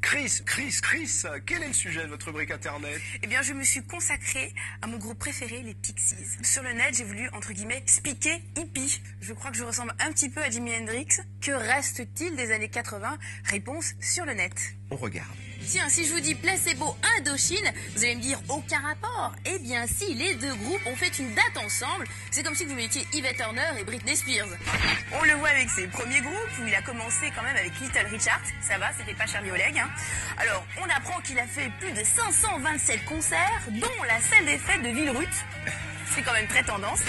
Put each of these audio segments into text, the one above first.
Chris, quel est le sujet de votre rubrique internet? Eh bien, je me suis consacrée à mon groupe préféré, les Pixies. Sur le net, j'ai voulu, entre guillemets, spiquer hippie. Je crois que je ressemble un petit peu à Jimi Hendrix. Que reste-t-il des années 80? Réponse sur le net. On regarde. Tiens, si je vous dis Placebo Indochine, vous allez me dire aucun rapport. Eh bien si, les deux groupes ont fait une date ensemble. C'est comme si vous mettiez Yvette Horner et Britney Spears. On le voit avec ses premiers groupes, où il a commencé quand même avec Little Richard. Ça va, c'était pas Charlie Oleg. Alors, on apprend qu'il a fait plus de 527 concerts, dont la salle des fêtes de Villerupt. C'est quand même très tendance.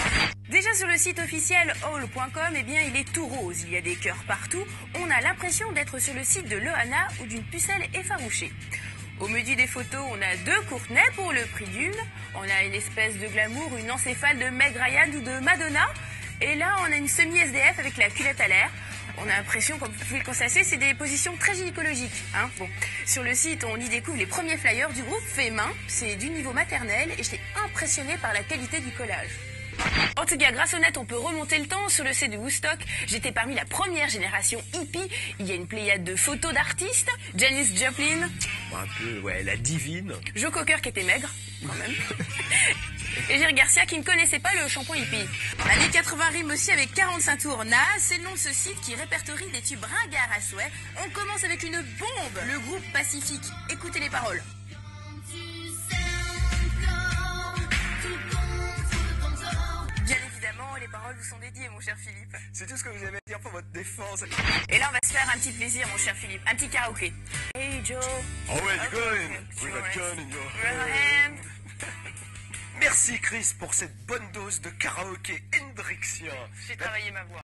Déjà sur le site officiel all.com, eh bien il est tout rose, il y a des cœurs partout. On a l'impression d'être sur le site de Loana ou d'une pucelle effarouchée. Au menu des photos, on a 2 Courtenay pour le prix d'une. On a une espèce de glamour, une encéphale de Meg Ryan ou de Madonna. Et là, on a une semi-SDF avec la culotte à l'air. On a l'impression, comme vous pouvez le constater, c'est des positions très gynécologiques. Bon. Sur le site, on y découvre les premiers flyers du groupe fait main. C'est du niveau maternel et j'étais impressionnée par la qualité du collage. En tout cas, grâce au net, on peut remonter le temps. Sur le site de Woodstock, j'étais parmi la première génération hippie. Il y a une pléiade de photos d'artistes. Janis Joplin. Un peu, ouais, la divine. Joe Cocker qui était maigre, quand même. Et Jerry Garcia qui ne connaissait pas le shampoing hippie. Années 80 rime aussi avec 45 tours. NAS, c'est le nom de ce site qui répertorie des tubes ringards à souhait. On commence avec une bombe. Le groupe Pacifique. Écoutez les paroles. Bien évidemment, les paroles vous sont dédiées, mon cher Philippe. C'est tout ce que vous aimez dire pour votre défense. Et là, on va se faire un petit plaisir, mon cher Philippe. Un petit karaoké. Hey Joe. Oh ouais, du Okay. with a gun in your hand. Merci Chris pour cette bonne dose de karaoké hendrixien. J'ai travaillé ma voix.